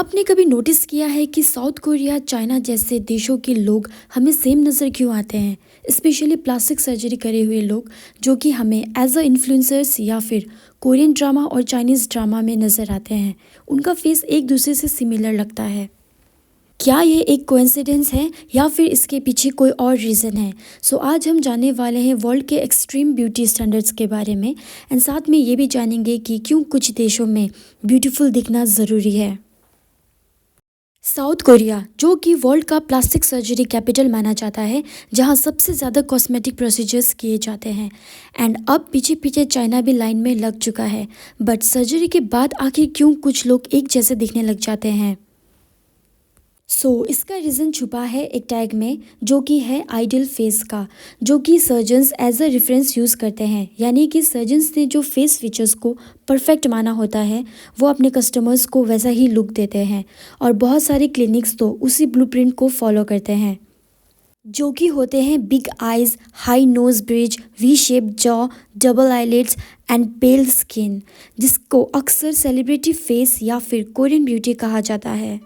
आपने कभी नोटिस किया है कि साउथ कोरिया, चाइना जैसे देशों के लोग हमें सेम नज़र क्यों आते हैं? स्पेशली प्लास्टिक सर्जरी करे हुए लोग जो कि हमें एज अ इन्फ्लुएंसर्स या फिर कोरियन ड्रामा और चाइनीज़ ड्रामा में नज़र आते हैं। उनका फेस एक दूसरे से सिमिलर लगता है। क्या ये एक कोइंसिडेंस है या फिर इसके पीछे कोई और रीज़न है? सो आज हम जानने वाले हैं वर्ल्ड के एक्सट्रीम ब्यूटी स्टैंडर्ड्स के बारे में एंड साथ में ये भी जानेंगे कि क्यों कुछ देशों में ब्यूटीफुल दिखना ज़रूरी है। साउथ कोरिया, जो कि वर्ल्ड का प्लास्टिक सर्जरी कैपिटल माना जाता है, जहां सबसे ज़्यादा कॉस्मेटिक प्रोसीजर्स किए जाते हैं एंड अब पीछे पीछे चाइना भी लाइन में लग चुका है। बट सर्जरी के बाद आखिर क्यों कुछ लोग एक जैसे दिखने लग जाते हैं? इसका रीज़न छुपा है एक टैग में, जो कि है आइडियल फेस का, जो कि surgeons as a reference use करते हैं। यानी कि सर्जन्स ने जो फेस फीचर्स को परफेक्ट माना होता है वो अपने कस्टमर्स को वैसा ही लुक देते हैं और बहुत सारे क्लिनिक्स तो उसी ब्लूप्रिंट को फॉलो करते हैं, जो कि होते हैं big eyes, high nose bridge, V shape jaw, double eyelids and pale skin, जिसको अक्सर सेलिब्रिटी फेस या फिर कोरियन ब्यूटी कहा जाता है।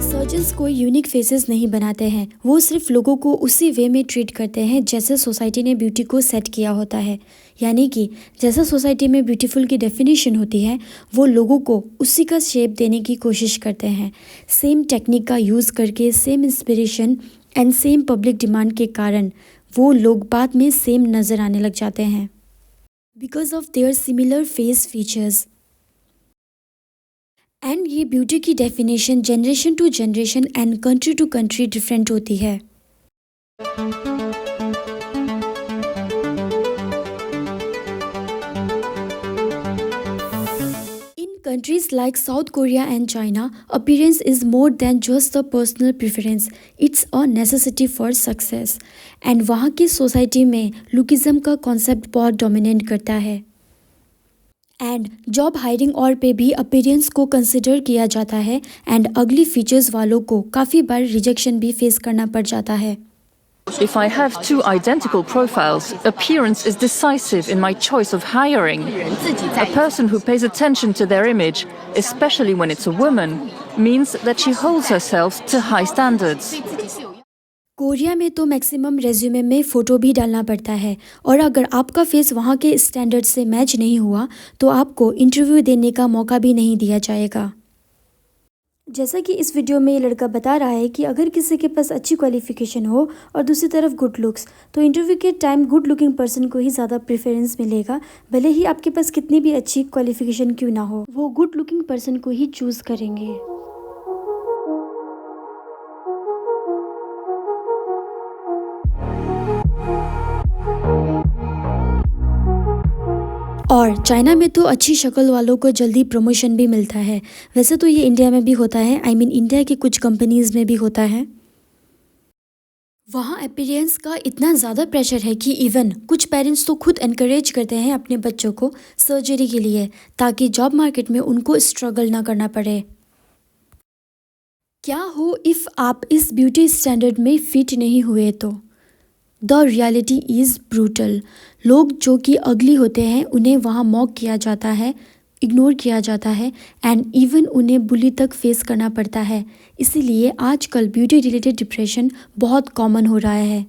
सर्जन्स कोई यूनिक फेसेस नहीं बनाते हैं, वो सिर्फ लोगों को उसी वे में ट्रीट करते हैं जैसे सोसाइटी ने ब्यूटी को सेट किया होता है। यानी कि जैसा सोसाइटी में ब्यूटीफुल की डेफिनेशन होती है, वो लोगों को उसी का शेप देने की कोशिश करते हैं। सेम टेक्निक का यूज़ करके, same inspiration and same public demand के कारण वो लोग बाद में सेम नज़र आने लग जाते हैं because of their similar face features. And ये ब्यूटी की definition generation to generation and country to country different होती है। In countries like South Korea and China, appearance is more than just a personal preference, it's a necessity for success. And वहाँ की society में lookism का concept बहुत dominate करता है and job hiring और पे भी अपीयरेंस को कंसिडर किया जाता है एंड अगली फीचर्स वालों को काफ़ी बार रिजेक्शन भी फेस करना पड़ जाता है। If I have two identical profiles, appearance is decisive in my choice of hiring. A person who pays attention to their image, especially when it's a woman, means that she holds herself to high standards. Korea में तो maximum resume में photo भी डालना पड़ता है और अगर आपका फेस वहाँ के स्टैंडर्ड से मैच नहीं हुआ तो आपको इंटरव्यू देने का मौका भी नहीं दिया जाएगा। जैसा कि इस वीडियो में ये लड़का बता रहा है कि अगर किसी के पास अच्छी क्वालिफिकेशन हो और दूसरी तरफ गुड लुक्स, तो इंटरव्यू के टाइम गुड लुकिंग पर्सन को ही ज़्यादा प्रेफरेंस मिलेगा। भले ही आपके पास कितनी भी अच्छी क्वालिफिकेशन क्यों ना हो, वो गुड लुकिंग पर्सन को ही चूज़ करेंगे। और चाइना में तो अच्छी शक्ल वालों को जल्दी प्रमोशन भी मिलता है। वैसे तो ये इंडिया में भी होता है, इंडिया की कुछ कंपनीज में भी होता है। वहाँ अपीयरेंस का इतना ज़्यादा प्रेशर है कि इवन कुछ पेरेंट्स तो खुद एनकरेज करते हैं अपने बच्चों को सर्जरी के लिए, ताकि जॉब मार्केट में उनको स्ट्रगल ना करना पड़े। क्या हो इफ़ आप इस ब्यूटी स्टैंडर्ड में फिट नहीं हुए तो? The reality is brutal. लोग जो कि अगली होते हैं उन्हें वहाँ मॉक किया जाता है, इग्नोर किया जाता है एंड इवन उन्हें बुली तक फेस करना पड़ता है। इसीलिए आजकल ब्यूटी रिलेटेड डिप्रेशन बहुत कॉमन हो रहा है।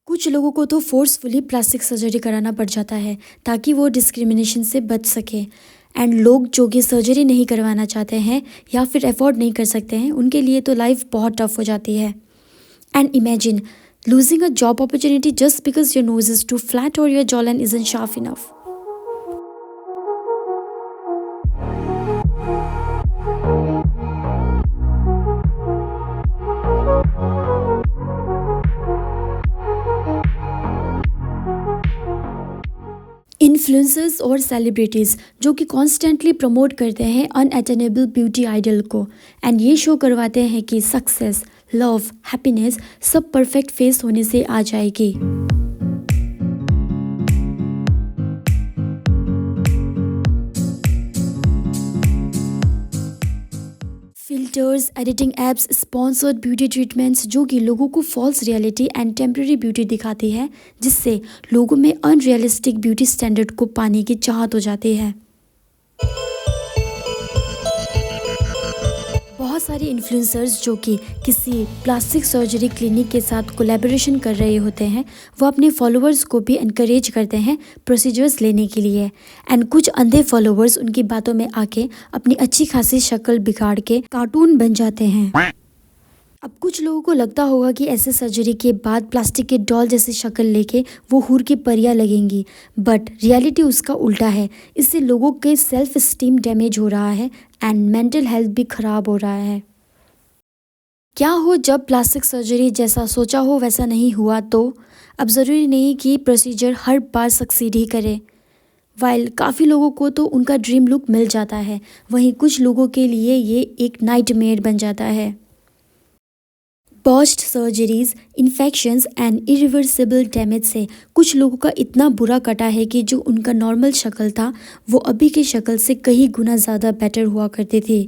कुछ लोगों को तो फोर्सफुली प्लास्टिक सर्जरी कराना पड़ जाता है ताकि वो डिस्क्रिमिनेशन से बच सके। एंड लोग जो कि सर्जरी नहीं करवाना चाहते हैं या फिर अफोर्ड नहीं कर सकते हैं, उनके लिए तो लाइफ बहुत टफ हो जाती है। And imagine losing a job opportunity just because your nose is too flat or your jawline isn't sharp enough. Influencers और सेलिब्रिटीज़ जो कि कॉन्स्टेंटली प्रमोट करते हैं अनअटेनेबल ब्यूटी आइडल को एंड ये शो करवाते हैं कि सक्सेस, लव, हैप्पीनेस सब परफेक्ट फेस होने से आ जाएगी। Filters, editing apps, sponsored beauty treatments जो कि लोगों को false reality and temporary beauty दिखाती है, जिससे लोगों में अनरियलिस्टिक ब्यूटी स्टैंडर्ड को पाने की चाहत हो जाती है। बहुत सारे इन्फ्लुएंसर्स जो कि किसी प्लास्टिक सर्जरी क्लिनिक के साथ कोलैबोरेशन कर रहे होते हैं, वो अपने फॉलोअर्स को भी इनकरेज करते हैं प्रोसीजर्स लेने के लिए। एंड कुछ अंधे फॉलोअर्स उनकी बातों में आके अपनी अच्छी खासी शक्ल बिगाड़ के कार्टून बन जाते हैं। अब कुछ लोगों को लगता होगा कि ऐसे सर्जरी के बाद प्लास्टिक के डॉल जैसी शक्ल लेके वो हूर की परियां लगेंगी, बट रियलिटी उसका उल्टा है। इससे लोगों के सेल्फ स्टीम डैमेज हो रहा है एंड मेंटल हेल्थ भी खराब हो रहा है। क्या हो जब प्लास्टिक सर्जरी जैसा सोचा हो वैसा नहीं हुआ तो? अब ज़रूरी नहीं कि प्रोसीजर हर बार सक्सीड ही करे। वाइल काफ़ी लोगों को तो उनका ड्रीम लुक मिल जाता है, वहीं कुछ लोगों के लिए ये एक नाइटमेयर बन जाता है। Burst surgeries, infections and irreversible damage से कुछ लोगों का इतना बुरा कटा है कि जो उनका नॉर्मल शक्ल था वो अभी की शक्ल से कई गुना ज़्यादा बेटर हुआ करती थी।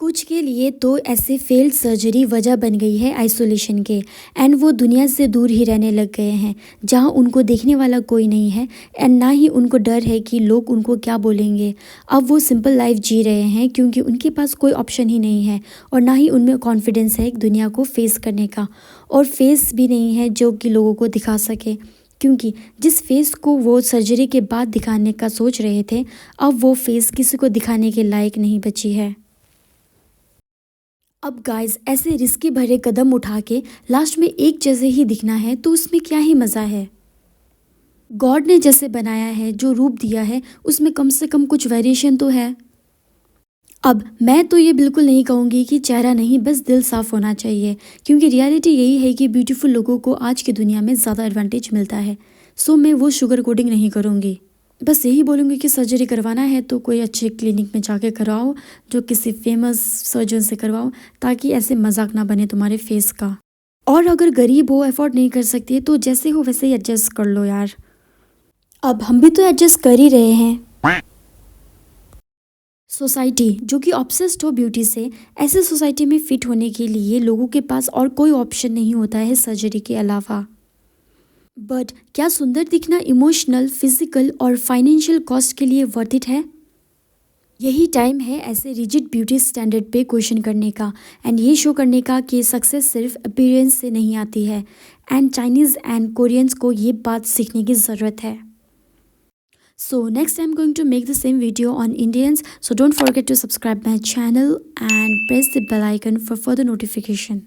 कुछ के लिए तो ऐसे फेल्ड सर्जरी वजह बन गई है आइसोलेशन के, एंड वो दुनिया से दूर ही रहने लग गए हैं, जहां उनको देखने वाला कोई नहीं है एंड ना ही उनको डर है कि लोग उनको क्या बोलेंगे। अब वो सिंपल लाइफ जी रहे हैं क्योंकि उनके पास कोई ऑप्शन ही नहीं है और ना ही उनमें कॉन्फिडेंस है दुनिया को फेस करने का, और फेस भी नहीं है जो कि लोगों को दिखा सके, क्योंकि जिस फेस को वो सर्जरी के बाद दिखाने का सोच रहे थे, अब वो फेस किसी को दिखाने के लायक नहीं बची है। अब गाइस ऐसे रिस्की भरे कदम उठा के लास्ट में एक जैसे ही दिखना है तो उसमें क्या ही मज़ा है। गॉड ने जैसे बनाया है, जो रूप दिया है, उसमें कम से कम कुछ वेरिएशन तो है। अब मैं तो ये बिल्कुल नहीं कहूँगी कि चेहरा नहीं, बस दिल साफ़ होना चाहिए, क्योंकि रियलिटी यही है कि ब्यूटीफुल लोगों को आज की दुनिया में ज़्यादा एडवांटेज मिलता है। सो मैं वो शुगर कोटिंग नहीं करूँगी। बस यही बोलूँगी कि सर्जरी करवाना है तो कोई अच्छे क्लिनिक में जाके करवाओ, जो किसी फेमस सर्जन से करवाओ, ताकि ऐसे मजाक ना बने तुम्हारे फेस का। और अगर गरीब हो, अफोर्ड नहीं कर सकती, तो जैसे हो वैसे ही एडजस्ट कर लो यार। अब हम भी तो एडजस्ट कर ही रहे हैं। सोसाइटी जो कि ऑब्सेस्ड हो ब्यूटी से, ऐसे सोसाइटी में फिट होने के लिए लोगों के पास और कोई ऑप्शन नहीं होता है सर्जरी के अलावा। बट क्या सुंदर दिखना इमोशनल, फिजिकल और फाइनेंशियल कॉस्ट के लिए वर्थ इट है? यही टाइम है ऐसे रिजिड ब्यूटी स्टैंडर्ड पे क्वेश्चन करने का एंड ये शो करने का कि सक्सेस सिर्फ अपीयरेंस से नहीं आती है, एंड चाइनीज़ एंड कोरियंस को ये बात सीखने की ज़रूरत है। So next I'm going to make the same video on Indians, so don't forget to subscribe my channel and press the bell icon for further notification.